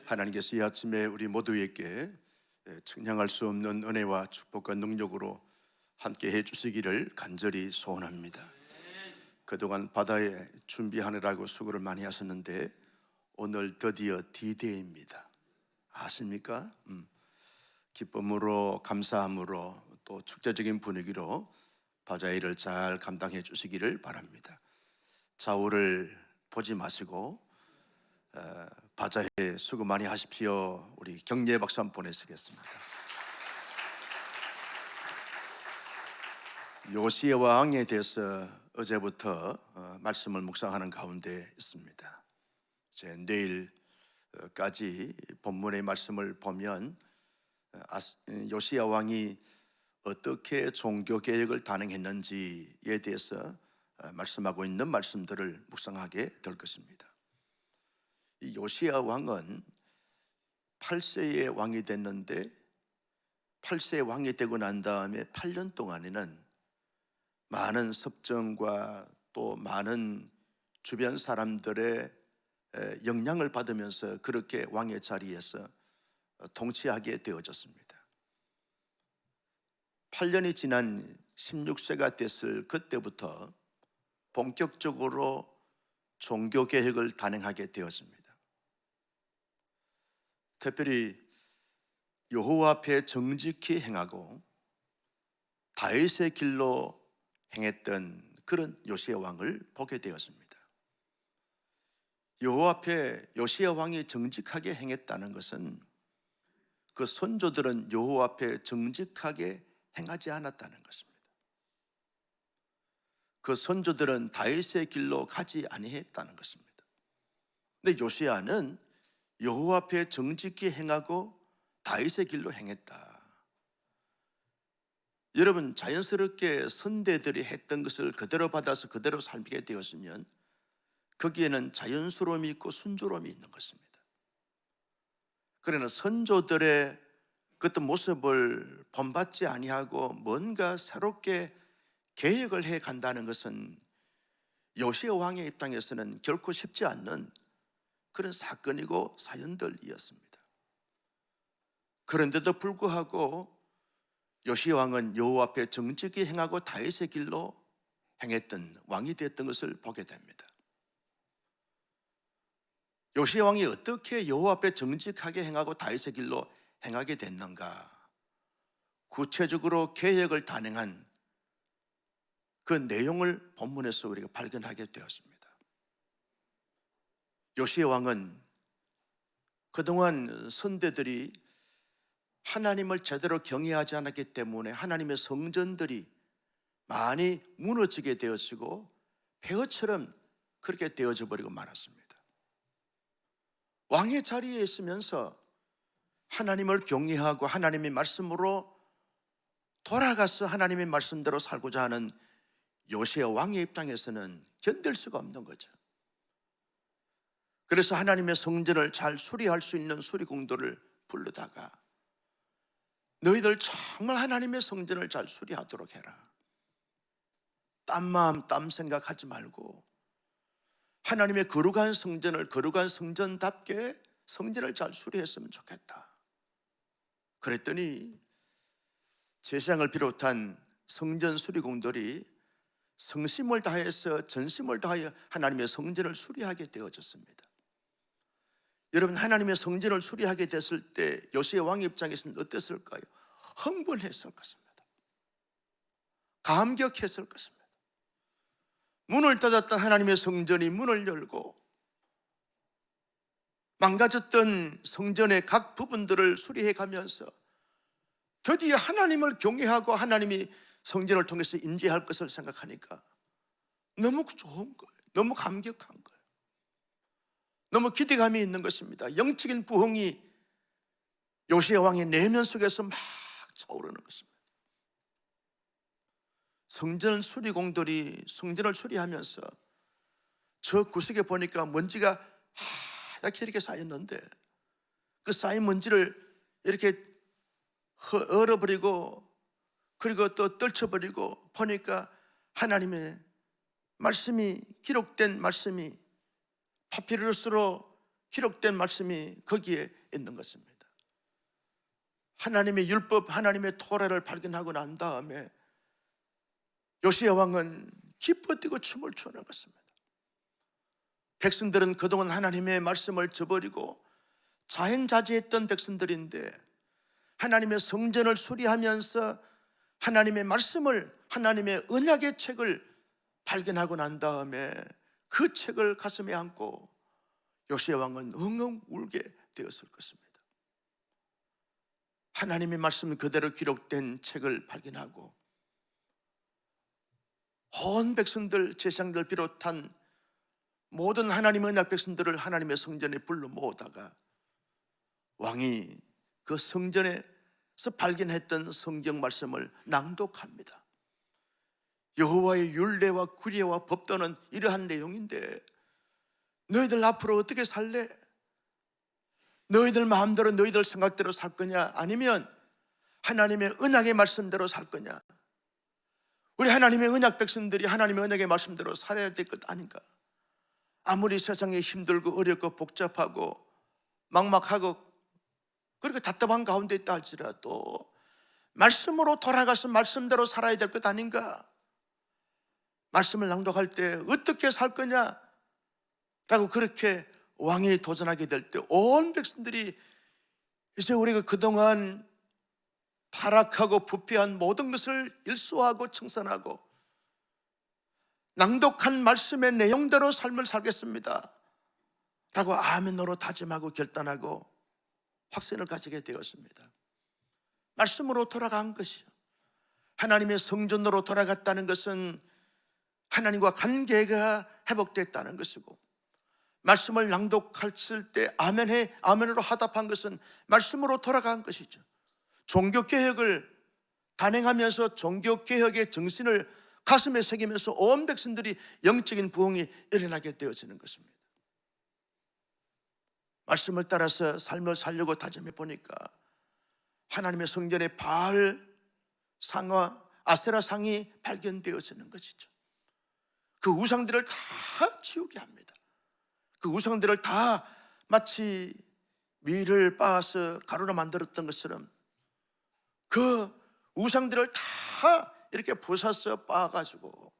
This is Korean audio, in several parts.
하나님께서 이 아침에 우리 모두에게 측량할 수 없는 은혜와 축복과 능력으로 함께 해주시기를 간절히 소원합니다. 그동안 바다에 준비하느라고 수고를 많이 하셨는데 오늘 드디어 D-Day입니다. 아십니까? 기쁨으로, 감사함으로, 또 축제적인 분위기로 바자회를 잘 감당해 주시기를 바랍니다. 좌우를 보지 마시고 바자회 수고 많이 하십시오. 우리 격려의 박수 한번 보내시겠습니다. 요시야 왕에 대해서 어제부터 말씀을 묵상하는 가운데 있습니다. 이제 내일까지 본문의 말씀을 보면 요시야 왕이 어떻게 종교개혁을 단행했는지에 대해서 말씀하고 있는 말씀들을 묵상하게 될 것입니다. 이 요시야 왕은 8세의 왕이 됐는데 8세의 왕이 되고 난 다음에 8년 동안에는 많은 섭정과 또 많은 주변 사람들의 영향을 받으면서 그렇게 왕의 자리에서 통치하게 되어졌습니다. 8년이 지난 16세가 됐을 그때부터 본격적으로 종교개혁을 단행하게 되었습니다. 특별히 여호와 앞에 정직히 행하고 다윗의 길로 행했던 그런 요시야 왕을 보게 되었습니다. 여호와 앞에 요시야 왕이 정직하게 행했다는 것은 그 선조들은 여호와 앞에 정직하게 행하지 않았다는 것입니다. 그 선조들은 다윗의 길로 가지 아니했다는 것입니다. 근데 요시야는 여호와 앞에 정직히 행하고 다윗의 길로 행했다. 여러분, 자연스럽게 선대들이 했던 것을 그대로 받아서 그대로 살게 되었으면 거기에는 자연스러움이 있고 순조로움이 있는 것입니다. 그러나 선조들의 그 어떤 모습을 본받지 아니하고 뭔가 새롭게 개혁을 해 간다는 것은 요시야 왕의 입장에서는 결코 쉽지 않는 그런 사건이고 사연들이었습니다. 그런데도 불구하고 요시야 왕은 여호와 앞에 정직히 행하고 다윗의 길로 행했던 왕이 되었던 것을 보게 됩니다. 요시야 왕이 어떻게 여호와 앞에 정직하게 행하고 다윗의 길로 행하게 됐는가? 구체적으로 개혁을 단행한 그 내용을 본문에서 우리가 발견하게 되었습니다. 요시야 왕은 그동안 선대들이 하나님을 제대로 경외하지 않았기 때문에 하나님의 성전들이 많이 무너지게 되어지고 폐허처럼 그렇게 되어져 버리고 말았습니다. 왕의 자리에 있으면서 하나님을 경외하고 하나님의 말씀으로 돌아가서 하나님의 말씀대로 살고자 하는 요시야 왕의 입장에서는 견딜 수가 없는 거죠. 그래서 하나님의 성전을 잘 수리할 수 있는 수리공도를 부르다가 너희들 정말 하나님의 성전을 잘 수리하도록 해라. 딴 마음 딴 생각하지 말고 하나님의 거룩한 성전을 거룩한 성전답게 성전을 잘 수리했으면 좋겠다. 그랬더니 제사장을 비롯한 성전 수리공들이 성심을 다해서 전심을 다하여 하나님의 성전을 수리하게 되어졌습니다. 여러분, 하나님의 성전을 수리하게 됐을 때 요시야 왕 입장에서는 어땠을까요? 흥분했을 것입니다. 감격했을 것입니다. 문을 닫았던 하나님의 성전이 문을 열고 망가졌던 성전의 각 부분들을 수리해 가면서 드디어 하나님을 경외하고 하나님이 성전을 통해서 임재할 것을 생각하니까 너무 좋은 거예요. 너무 감격한 거예요. 너무 기대감이 있는 것입니다. 영적인 부흥이 요시야 왕의 내면 속에서 막 차오르는 것입니다. 성전 수리공들이 성전을 수리하면서 저 구석에 보니까 먼지가 하얗게 이렇게 쌓였는데 그 쌓인 먼지를 이렇게 얼어버리고 그리고 또 떨쳐버리고 보니까 하나님의 말씀이 기록된 말씀이 파피루스로 기록된 말씀이 거기에 있는 것입니다. 하나님의 율법, 하나님의 토라를 발견하고 난 다음에 요시야 왕은 기뻐 뛰고 춤을 추는 것입니다. 백성들은 그동안 하나님의 말씀을 저버리고 자행자제했던 백성들인데 하나님의 성전을 수리하면서 하나님의 말씀을, 하나님의 언약의 책을 발견하고 난 다음에 그 책을 가슴에 안고 요시야 왕은 엉엉 울게 되었을 것입니다. 하나님의 말씀 그대로 기록된 책을 발견하고 온 백성들, 제사장들 비롯한 모든 하나님의 언약 백성들을 하나님의 성전에 불러 모으다가 왕이 그 성전에서 발견했던 성경 말씀을 낭독합니다. 여호와의 율례와 규례와 법도는 이러한 내용인데 너희들 앞으로 어떻게 살래? 너희들 마음대로 너희들 생각대로 살 거냐? 아니면 하나님의 언약의 말씀대로 살 거냐? 우리 하나님의 언약 백성들이 하나님의 언약의 말씀대로 살아야 될 것 아닌가? 아무리 세상에 힘들고 어렵고 복잡하고 막막하고 그렇게 답답한 가운데 있다 할지라도 말씀으로 돌아가서 말씀대로 살아야 될 것 아닌가? 말씀을 낭독할 때 어떻게 살 거냐? 라고 그렇게 왕이 도전하게 될 때 온 백성들이 이제 우리가 그동안 타락하고 부패한 모든 것을 일소하고 청산하고 낭독한 말씀의 내용대로 삶을 살겠습니다 라고 아멘으로 다짐하고 결단하고 확신을 가지게 되었습니다. 말씀으로 돌아간 것이요, 하나님의 성전으로 돌아갔다는 것은 하나님과 관계가 회복됐다는 것이고, 말씀을 낭독했을 때 아멘으로 화답한 것은 말씀으로 돌아간 것이죠. 종교개혁을 단행하면서 종교개혁의 정신을 가슴에 새기면서 온 백성들이 영적인 부흥이 일어나게 되어지는 것입니다. 말씀을 따라서 삶을 살려고 다짐해 보니까 하나님의 성전에 바알 상과 아세라 상이 발견되어지는 것이죠. 그 우상들을 다 지우게 합니다. 그 우상들을 다 마치 밀을 빻아서 가루로 만들었던 것처럼 그 우상들을 다 이렇게 부숴서 빻아가지고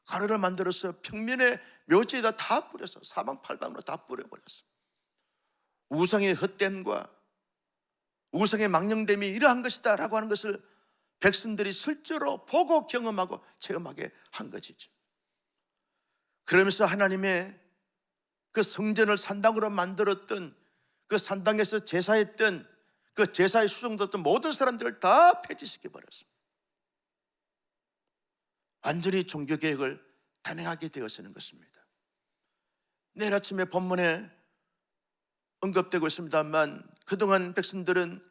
가루를 만들어서 평면에 묘지에다 다 뿌려서 사방팔방으로 다 뿌려버렸어요. 우상의 헛됨과 우상의 망령됨이 이러한 것이다 라고 하는 것을 백성들이 실제로 보고 경험하고 체험하게 한 것이죠. 그러면서 하나님의 그 성전을 산당으로 만들었던, 그 산당에서 제사했던, 그 제사에 수종됐던 모든 사람들을 다 폐지시켜 버렸습니다. 완전히 종교개혁을 단행하게 되어지는 것입니다. 내일 아침에 본문에 언급되고 있습니다만 그동안 백성들은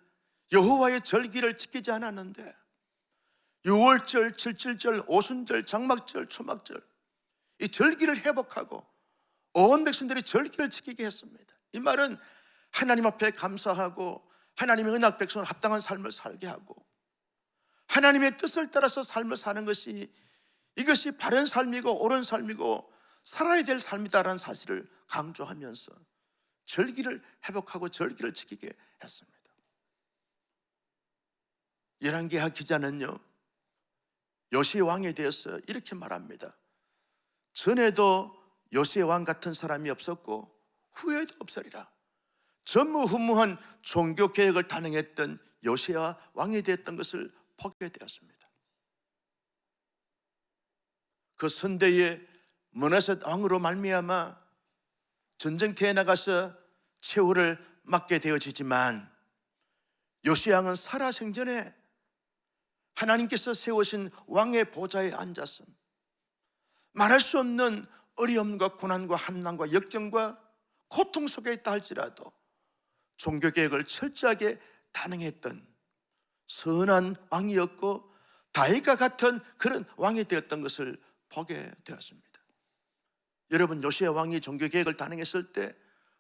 여호와의 절기를 지키지 않았는데 6월절, 7.7절, 오순절, 장막절, 초막절 이 절기를 회복하고 온 백성들이 절기를 지키게 했습니다. 이 말은 하나님 앞에 감사하고 하나님의 언약 백성을 합당한 삶을 살게 하고 하나님의 뜻을 따라서 삶을 사는 것이, 이것이 바른 삶이고 옳은 삶이고 살아야 될 삶이다라는 사실을 강조하면서 절기를 회복하고 절기를 지키게 했습니다. 열왕기하 기자는요, 요시야 왕에 대해서 이렇게 말합니다. 전에도 요시야 왕 같은 사람이 없었고 후에도 없으리라. 전무후무한 종교개혁을 단행했던 요시야 왕이 되었던 것을 보게 되었습니다. 그 선대의 므낫셋 왕으로 말미암아 전쟁터에 나가서 최후를 맞게 되어지지만 요시야 왕은 살아생전에 하나님께서 세우신 왕의 보좌에 앉아서 말할 수 없는 어려움과 고난과 한난과 역경과 고통 속에 있다 할지라도 종교개혁을 철저하게 단행했던 선한 왕이었고 다윗과 같은 그런 왕이 되었던 것을 보게 되었습니다. 여러분, 요시야 왕이 종교개혁을 단행했을 때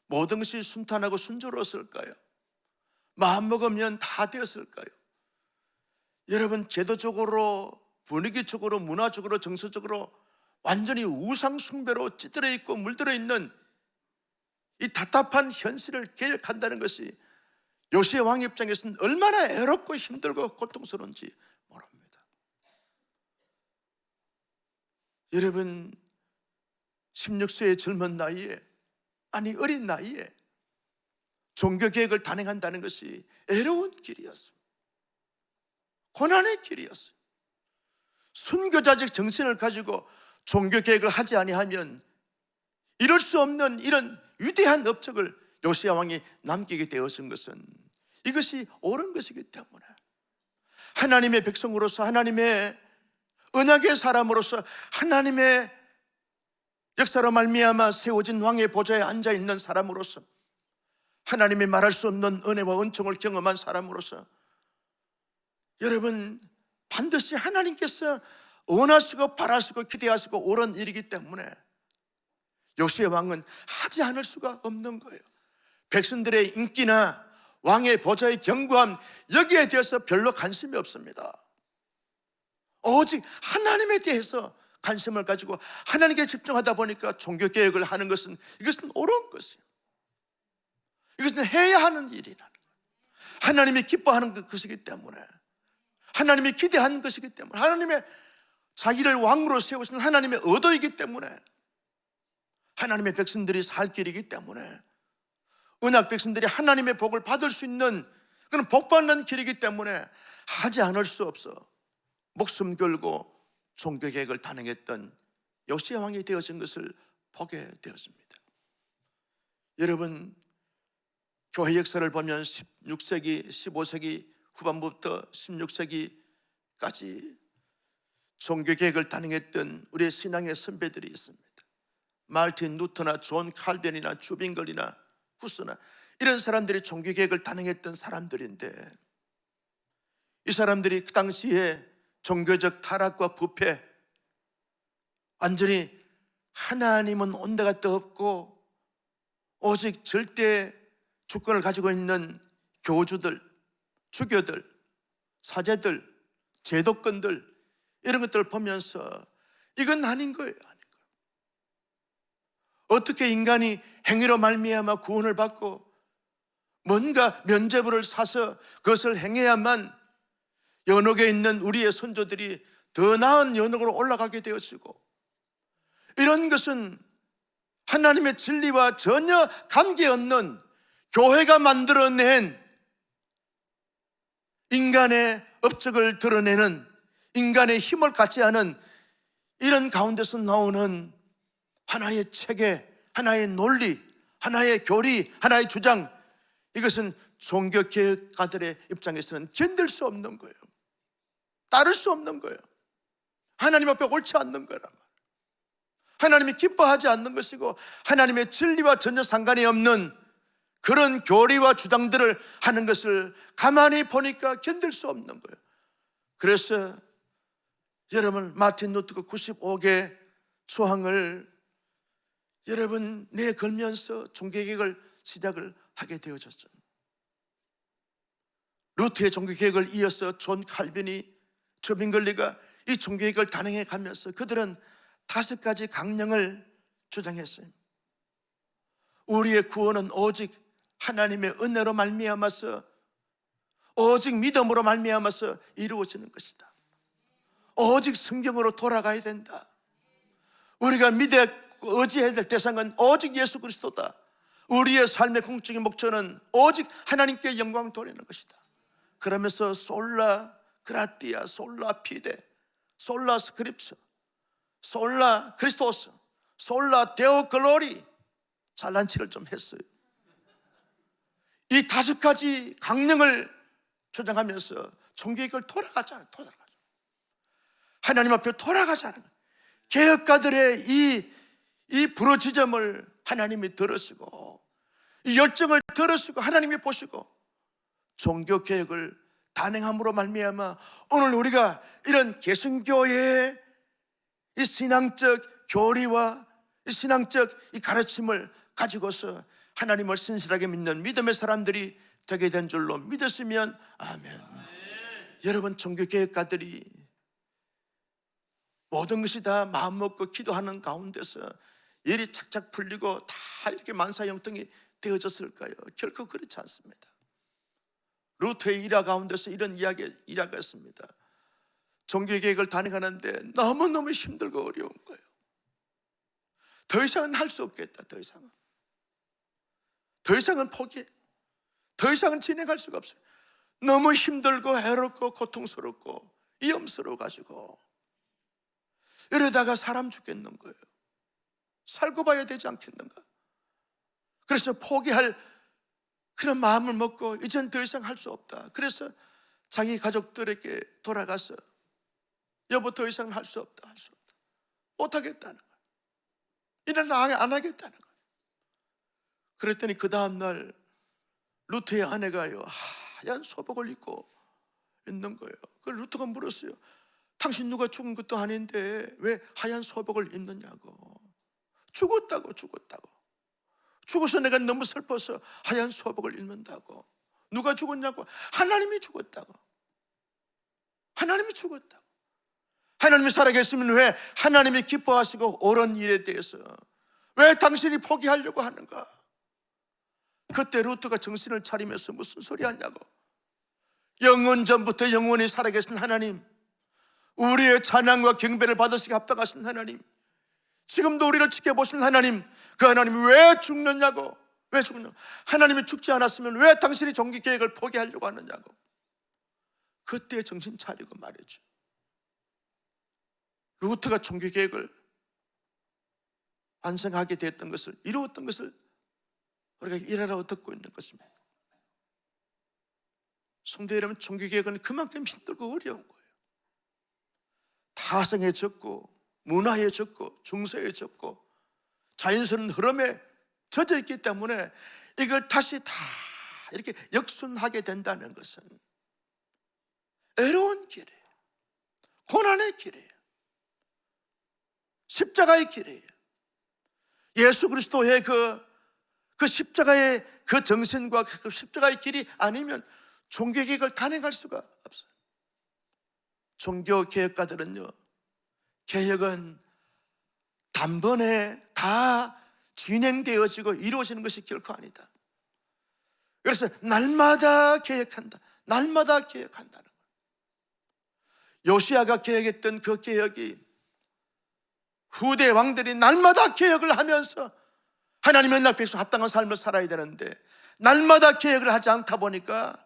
모든 것이 순탄하고 순조로웠을까요? 마음먹으면 다 되었을까요? 여러분, 제도적으로, 분위기적으로, 문화적으로, 정서적으로 완전히 우상 숭배로 찌들어 있고 물들어 있는 이 답답한 현실을 개혁한다는 것이 요시야 왕 입장에서는 얼마나 애롭고 힘들고 고통스러운지 모릅니다. 여러분, 16세의 젊은 나이에, 아니 어린 나이에 종교개혁을 단행한다는 것이 애로운 길이었습니다. 고난의 길이었어요. 순교자적 정신을 가지고 종교개혁을 하지 아니하면 이룰 수 없는 이런 위대한 업적을 요시야 왕이 남기게 되었은 것은 이것이 옳은 것이기 때문에, 하나님의 백성으로서, 하나님의 언약의 사람으로서, 하나님의 역사로 말미암아 세워진 왕의 보좌에 앉아있는 사람으로서, 하나님이 말할 수 없는 은혜와 은총을 경험한 사람으로서 여러분, 반드시 하나님께서 원하시고 바라시고 기대하시고 옳은 일이기 때문에 요시야 왕은 하지 않을 수가 없는 거예요. 백성들의 인기나 왕의 보좌의 견고함, 여기에 대해서 별로 관심이 없습니다. 오직 하나님에 대해서 관심을 가지고 하나님께 집중하다 보니까 종교개혁을 하는 것은, 이것은 옳은 것이에요. 이것은 해야 하는 일이라는 거예요. 하나님이 기뻐하는 것이기 때문에, 하나님이 기대하는 것이기 때문에, 하나님의 자기를 왕으로 세우신 하나님의 의도이기 때문에, 하나님의 백성들이 살 길이기 때문에, 언약 백성들이 하나님의 복을 받을 수 있는 그런 복받는 길이기 때문에 하지 않을 수 없어 목숨 걸고 종교개혁을 단행했던 요시야 왕이 되어진 것을 보게 되었습니다. 여러분, 교회 역사를 보면 16세기, 15세기 후반부터 16세기까지 종교개혁을 단행했던 우리의 신앙의 선배들이 있습니다. 마르틴 루터나 존 칼빈이나 주빙걸이나 후스나, 이런 사람들이 종교개혁을 단행했던 사람들인데, 이 사람들이 그 당시에 종교적 타락과 부패, 완전히 하나님은 온데가 또 없고 오직 절대 주권을 가지고 있는 교주들, 주교들, 사제들, 제도권들, 이런 것들을 보면서 이건 아닌 거예요. 어떻게 인간이 행위로 말미암아 구원을 받고 뭔가 면죄부를 사서 그것을 행해야만 연옥에 있는 우리의 선조들이 더 나은 연옥으로 올라가게 되어지고, 이런 것은 하나님의 진리와 전혀 관계없는 교회가 만들어낸 인간의 업적을 드러내는, 인간의 힘을 갖지 않은 이런 가운데서 나오는 하나의 체계, 하나의 논리, 하나의 교리, 하나의 주장, 이것은 종교개혁가들의 입장에서는 견딜 수 없는 거예요. 따를 수 없는 거예요. 하나님 앞에 옳지 않는 거란 말이에요. 하나님이 기뻐하지 않는 것이고 하나님의 진리와 전혀 상관이 없는 그런 교리와 주장들을 하는 것을 가만히 보니까 견딜 수 없는 거예요. 그래서 여러분, 마틴 루터가 95개 초항을 여러분 내걸면서 종교개혁을 시작을 하게 되어졌죠. 루터의 종교개혁을 이어서 존 칼빈이, 주빙걸리가 이 종교개혁을 단행해 가면서 그들은 5가지 강령을 주장했어요. 우리의 구원은 오직 하나님의 은혜로 말미암아서, 오직 믿음으로 말미암아서 이루어지는 것이다. 오직 성경으로 돌아가야 된다. 우리가 믿어 의지해야 될 대상은 오직 예수 그리스도다. 우리의 삶의 공적인 목표는 오직 하나님께 영광을 돌리는 것이다. 그러면서 솔라 그라티아, 솔라 피데, 솔라 스크립스, 솔라 크리스토스, 솔라 데오 글로리, 잘난치를 좀 했어요. 이 5가지 강령을 주장하면서 종교개혁을 돌아가잖아요. 하나님 앞에 돌아가자는 거예요. 개혁가들의 이 부르짖음을 하나님이 들으시고, 이 열정을 들으시고 하나님이 보시고 종교개혁을 단행함으로 말미암아 오늘 우리가 이런 개신교의 이 신앙적 교리와 이 신앙적 이 가르침을 가지고서 하나님을 신실하게 믿는 믿음의 사람들이 되게 된 줄로 믿으시면 아멘. 여러분, 종교개혁가들이 모든 것이 다 마음먹고 기도하는 가운데서 일이 착착 풀리고 다 이렇게 만사형통이 되어졌을까요? 결코 그렇지 않습니다. 루트의 일화 가운데서 이런 이야기가 있습니다. 종교개혁을 단행하는데 너무너무 힘들고 어려운 거예요. 더 이상은 할 수 없겠다. 더 이상은 포기해. 더 이상은 진행할 수가 없어요. 너무 힘들고 해롭고 고통스럽고 위험스러워가지고 이러다가 사람 죽겠는 거예요. 살고 봐야 되지 않겠는가. 그래서 포기할 그런 마음을 먹고 이젠 더 이상 할 수 없다. 그래서 자기 가족들에게 돌아가서 여보, 더 이상 할 수 없다. 못하겠다는 거예요. 이래는 안 하겠다는 거예요. 그랬더니 그 다음날 루트의 아내가요, 하얀 소복을 입고 있는 거예요. 그 루트가 물었어요. 당신 누가 죽은 것도 아닌데 왜 하얀 소복을 입느냐고. 죽었다고. 죽어서 내가 너무 슬퍼서 하얀 소복을 입는다고. 누가 죽었냐고. 하나님이 죽었다고. 하나님이 살아계시면 왜 하나님이 기뻐하시고 옳은 일에 대해서 왜 당신이 포기하려고 하는가. 그때 루트가 정신을 차리면서 무슨 소리 하냐고. 영원 전부터 영원히 살아계신 하나님, 우리의 찬양과 경배를 받으시기 합당하신 하나님, 지금도 우리를 지켜보신 하나님, 그 하나님이 왜 죽느냐고. 왜 죽느냐고. 하나님이 죽지 않았으면 왜 당신이 종교개혁을 포기하려고 하느냐고. 그때 정신 차리고 말이죠. 루트가 종교개혁을 완성하게 됐던 것을, 이루었던 것을 우리가 일하라고 듣고 있는 것입니다. 성도 여러분, 종교개혁은 그만큼 힘들고 어려운 거예요. 타성해졌고 문화해졌고 중세해졌고 자연스러운 흐름에 젖어 있기 때문에 이걸 다시 다 이렇게 역순하게 된다는 것은 어려운 길이에요. 고난의 길이에요. 십자가의 길이에요. 예수 그리스도의 그 십자가의 그 정신과 그 십자가의 길이 아니면 종교개혁을 단행할 수가 없어요. 종교개혁가들은요, 개혁은 단번에 다 진행되어지고 이루어지는 것이 결코 아니다. 그래서 날마다 개혁한다. 날마다 개혁한다는 거예요. 요시야가 개혁했던 그 개혁이 후대 왕들이 날마다 개혁을 하면서 하나님의 날 백성 합당한 삶을 살아야 되는데 날마다 개혁을 하지 않다 보니까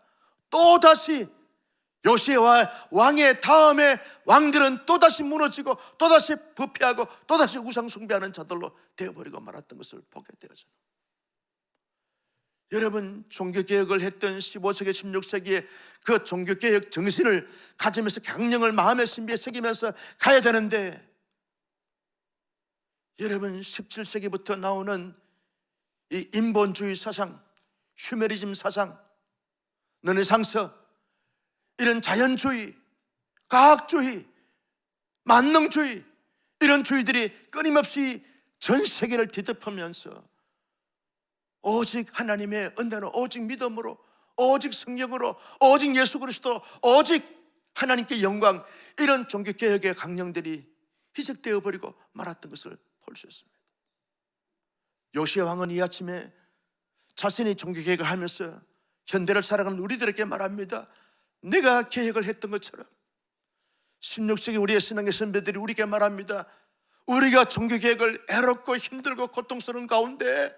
또다시 요시야 왕의 다음에 왕들은 또다시 무너지고 또다시 부패하고 또다시 우상 숭배하는 자들로 되어버리고 말았던 것을 보게 되어져요. 여러분, 종교개혁을 했던 15세기 16세기의 그 종교개혁 정신을 가지면서 강령을 마음의 신비에 새기면서 가야 되는데, 여러분 17세기부터 나오는 이 인본주의 사상, 휴메니즘 사상, 르네상스, 이런 자연주의, 과학주의, 만능주의, 이런 주의들이 끊임없이 전 세계를 뒤덮으면서 오직 하나님의 은혜로, 오직 믿음으로, 오직 성령으로, 오직 예수 그리스도, 오직 하나님께 영광, 이런 종교개혁의 강령들이 희석되어 버리고 말았던 것을 볼 수 있습니다. 요시야 왕은 이 아침에 자신이 종교개혁을 하면서 현대를 살아가는 우리들에게 말합니다. 내가 개혁을 했던 것처럼 16세기 우리의 신앙의 선배들이 우리에게 말합니다. 우리가 종교개혁을 애롭고 힘들고 고통스러운 가운데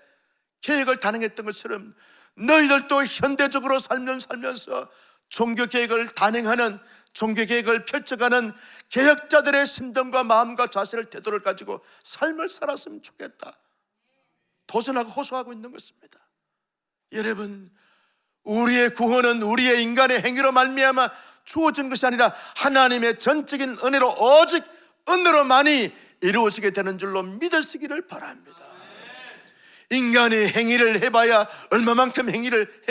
개혁을 단행했던 것처럼 너희들도 현대적으로 살면서 종교개혁을 단행하는, 종교개혁을 펼쳐가는 개혁자들의 심정과 마음과 자세를, 태도를 가지고 삶을 살았으면 좋겠다, 도전하고 호소하고 있는 것입니다. 여러분, 우리의 구원은 우리의 인간의 행위로 말미암아 주어진 것이 아니라 하나님의 전적인 은혜로, 오직 은혜로만이 이루어지게 되는 줄로 믿으시기를 바랍니다. 인간이 행위를 해봐야 얼마만큼 행위를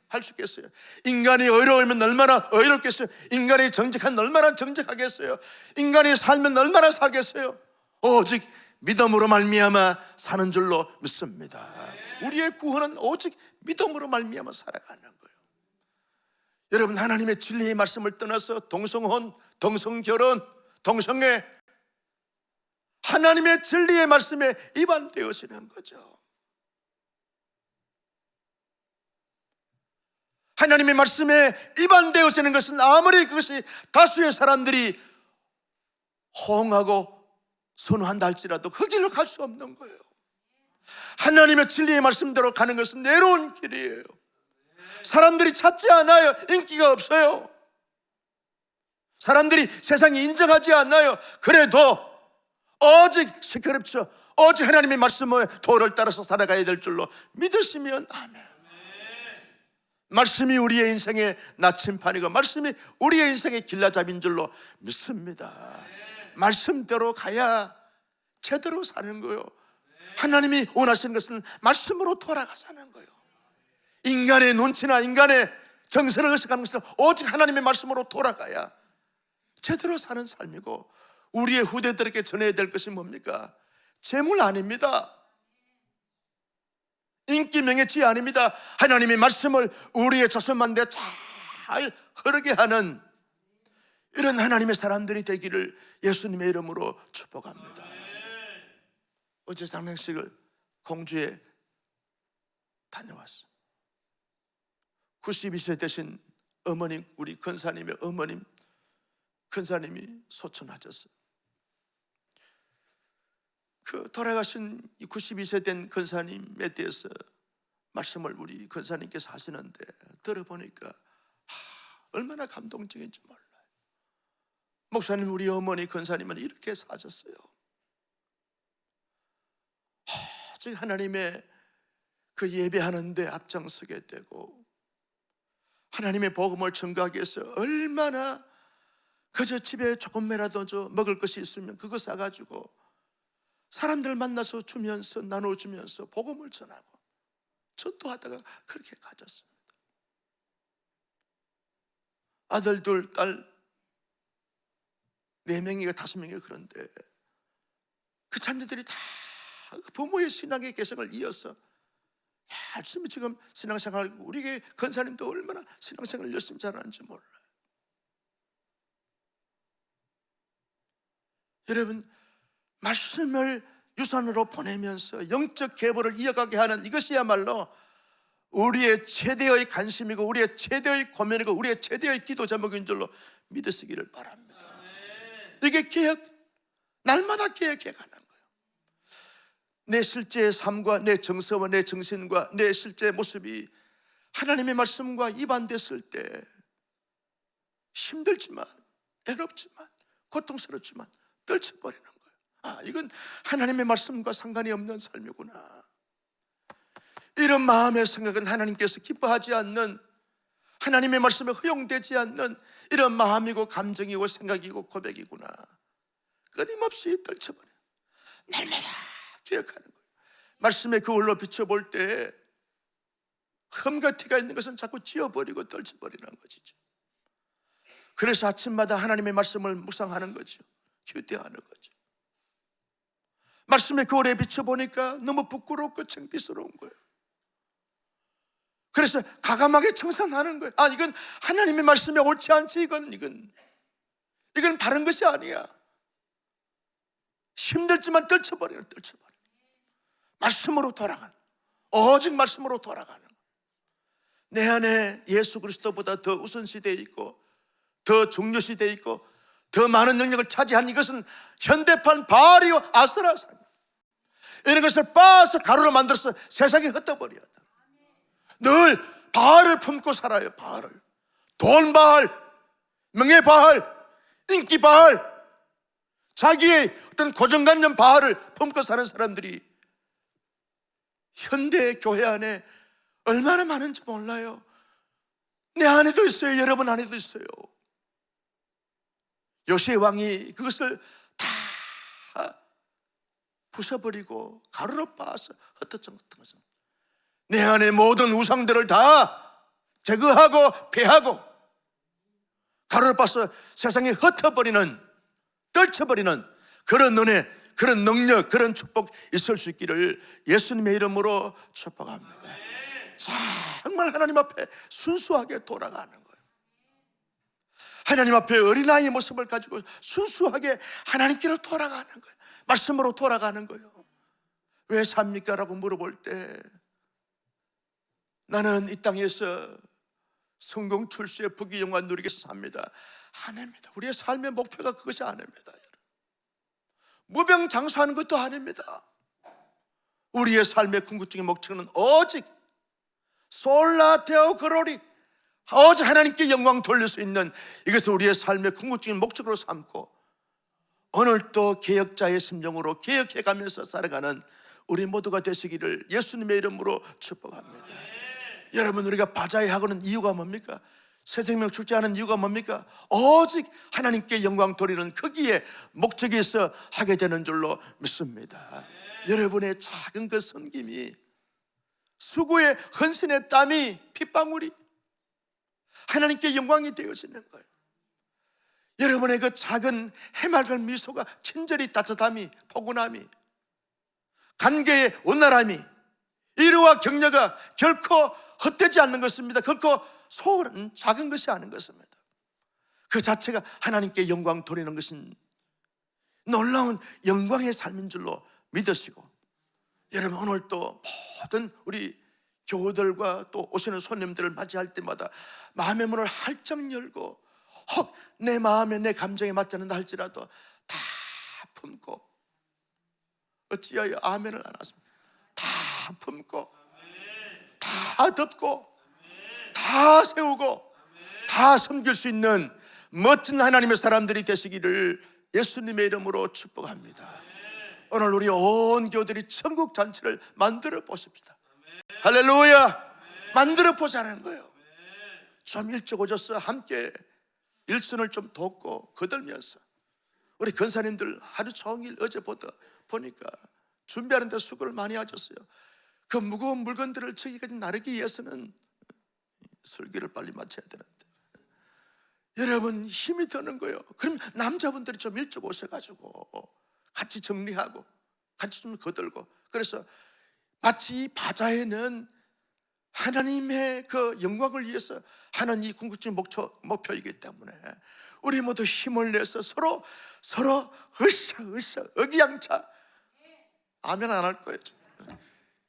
할 수 있겠어요? 인간이 어려우면 얼마나 어렵겠어요? 인간이 정직한 얼마나 정직하겠어요? 인간이 살면 얼마나 살겠어요? 오직 믿음으로 말미암아 사는 줄로 믿습니다. 우리의 구원은 오직 믿음으로 말미암아 살아가는 거예요. 여러분, 하나님의 진리의 말씀을 떠나서 동성혼, 동성결혼, 동성애, 하나님의 진리의 말씀에 위반되어지는 거죠. 하나님의 말씀에 위반되어지는 것은 아무리 그것이 다수의 사람들이 호응하고 선호한다 할지라도 그 길로 갈 수 없는 거예요. 하나님의 진리의 말씀대로 가는 것은 내로운 길이에요. 사람들이 찾지 않아요. 인기가 없어요. 사람들이 세상이 인정하지 않아요. 그래도 오직 시끄럽죠. 오직 하나님의 말씀의 도를 따라서 살아가야 될 줄로 믿으시면 아멘. 말씀이 우리의 인생의 나침판이고 말씀이 우리의 인생의 길라잡이인 줄로 믿습니다. 말씀대로 가야 제대로 사는 거예요. 하나님이 원하시는 것은 말씀으로 돌아가자는 거예요. 인간의 눈치나 인간의 정서를 의식하는 것은 오직 하나님의 말씀으로 돌아가야 제대로 사는 삶이고, 우리의 후대들에게 전해야 될 것이 뭡니까? 재물 아닙니다. 인기 명예치 아닙니다. 하나님의 말씀을 우리의 자손만대 잘 흐르게 하는 이런 하나님의 사람들이 되기를 예수님의 이름으로 축복합니다. 어제 장례식을 공주에 다녀왔어요. 92세 되신 어머님, 우리 근사님의 어머님, 근사님이 소천하셨어요. 그 돌아가신 92세 된 근사님에 대해서 말씀을 우리 근사님께서 하시는데 들어보니까 얼마나 감동적인지 몰라요. 목사님, 우리 어머니 근사님은 이렇게 사셨어요. 오직 하나님의 그 예배하는데 앞장서게 되고 하나님의 복음을 전가하기 위해서 얼마나 그저 집에 조금이라도 먹을 것이 있으면 그거 사가지고 사람들 만나서 주면서 나눠주면서 복음을 전하고 전도하다가 그렇게 가졌습니다. 아들 둘, 딸 4명이가 5명이가 그런데 그 자녀들이 다 부모의 신앙의 개성을 이어서 열심히 지금 신앙생활하고, 우리 권사님도 얼마나 신앙생활을 열심히 잘하는지 몰라요. 여러분, 말씀을 유산으로 보내면서 영적 계보를 이어가게 하는 이것이야말로 우리의 최대의 관심이고 우리의 최대의 고민이고 우리의 최대의 기도 제목인 줄로 믿으시기를 바랍니다. 이게 개혁, 날마다 개혁해 가는 거예요. 내 실제의 삶과 내 정서와 내 정신과 내 실제 모습이 하나님의 말씀과 위반됐을 때 힘들지만, 애롭지만, 고통스럽지만 떨쳐버리는 거예요. 이건 하나님의 말씀과 상관이 없는 삶이구나. 이런 마음의 생각은 하나님께서 기뻐하지 않는, 하나님의 말씀에 허용되지 않는 이런 마음이고 감정이고 생각이고 고백이구나. 끊임없이 떨쳐버려요. 날마다 기억하는 거예요. 말씀의 거울로 비춰볼 때 흠과 티가 있는 것은 자꾸 지워버리고 떨쳐버리는 것이죠. 그래서 아침마다 하나님의 말씀을 묵상하는 거죠. 휴대하는 거죠. 말씀의 거울에 비춰보니까 너무 부끄럽고 창피스러운 거예요. 그래서 가감하게 청산하는 거예요. 이건 하나님의 말씀에 옳지 않지. 이건 바른 것이 아니야. 힘들지만 떨쳐버려요. 말씀으로 돌아가는, 오직 말씀으로 돌아가는 거예요. 내 안에 예수 그리스도보다 더 우선시대에 있고 더 중요시대에 있고 더 많은 능력을 차지한 이것은 현대판 바알이요 아스라상, 이런 것을 빻아서 가루로 만들어서 세상에 흩어버려야 돼. 늘 바알을 품고 살아요. 바알을, 돈 바알, 명예 바알, 인기 바알, 자기의 어떤 고정관념 바알을 품고 사는 사람들이 현대 교회 안에 얼마나 많은지 몰라요. 내 안에도 있어요. 여러분 안에도 있어요. 요시의 왕이 그것을 다 부숴버리고 가루로 빻아서 흩어졌던 것입니다. 내 안에 모든 우상들을 다 제거하고 폐하고 가루로 빻아서 세상에 흩어버리는, 떨쳐버리는 그런 은혜, 그런 능력, 그런 축복 있을 수 있기를 예수님의 이름으로 축복합니다. 정말 하나님 앞에 순수하게 돌아가는 거예요. 하나님 앞에 어린아이의 모습을 가지고 순수하게 하나님께로 돌아가는 거예요. 말씀으로 돌아가는 거예요. 왜 삽니까? 라고 물어볼 때 나는 이 땅에서 성공 출세의 부귀영화 누리기 위해서 삽니다. 아닙니다. 우리의 삶의 목표가 그것이 아닙니다. 무병장수하는 것도 아닙니다. 우리의 삶의 궁극적인 목적은 오직 솔라테오 그로리, 오직 하나님께 영광 돌릴 수 있는 이것을 우리의 삶의 궁극적인 목적으로 삼고 오늘도 개혁자의 심정으로 개혁해가면서 살아가는 우리 모두가 되시기를 예수님의 이름으로 축복합니다. 여러분, 우리가 바자회하고는 이유가 뭡니까? 새 생명 축제하는 이유가 뭡니까? 오직 하나님께 영광 돌리는 거기에 목적이 있어 하게 되는 줄로 믿습니다. 여러분의 작은 그 섬김이, 수고의 헌신의 땀이, 핏방울이 하나님께 영광이 되어지는 거예요. 여러분의 그 작은 해맑은 미소가, 친절이, 따뜻함이, 포근함이, 관계의 온화함이, 이루와 격려가 결코 헛되지 않는 것입니다. 결코 소홀한 작은 것이 아닌 것입니다. 그 자체가 하나님께 영광 돌리는 것인 놀라운 영광의 삶인 줄로 믿으시고, 여러분 오늘 또 모든 우리 교우들과 또 오시는 손님들을 맞이할 때마다 마음의 문을 활짝 열고, 혹 내 마음에 내 감정에 맞지 않는다 할지라도 다 품고, 어찌하여 아멘을 안 하십니까? 다 품고, 다 덮고, 다 세우고, 다 섬길 수 있는 멋진 하나님의 사람들이 되시기를 예수님의 이름으로 축복합니다. 오늘 우리 온 교들이 천국 잔치를 만들어 보십시다. 할렐루야! 만들어 보자는 거예요. 좀 일찍 오셔서 함께 일순을 좀 돕고 거들면서, 우리 권사님들 하루 종일 어제 보니까 준비하는 데 수고를 많이 하셨어요. 그 무거운 물건들을 저기까지 나르기 위해서는 설교를 빨리 마쳐야 되는데 여러분 힘이 드는 거예요. 그럼 남자분들이 좀 일찍 오셔가지고 같이 정리하고 같이 좀 거들고, 그래서 마치 이 바자회는 하나님의 그 영광을 위해서 하는 이 궁극적인 목표이기 때문에 우리 모두 힘을 내서 서로 으쌰 의기양차, 아멘 안 할 거예요.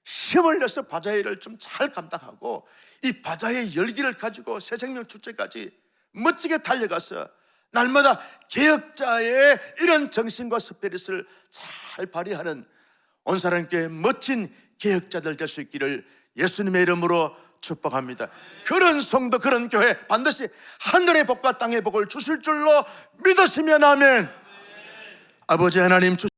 힘을 내서 바자회를 좀 잘 감당하고 이 바자회의 열기를 가지고 새 생명 축제까지 멋지게 달려가서 날마다 개혁자의 이런 정신과 스피릿을 잘 발휘하는 온사람교회 멋진 개혁자들 될 수 있기를 예수님의 이름으로 축복합니다. 그런 성도, 그런 교회 반드시 하늘의 복과 땅의 복을 주실 줄로 믿으시면 아멘. 아버지 하나님,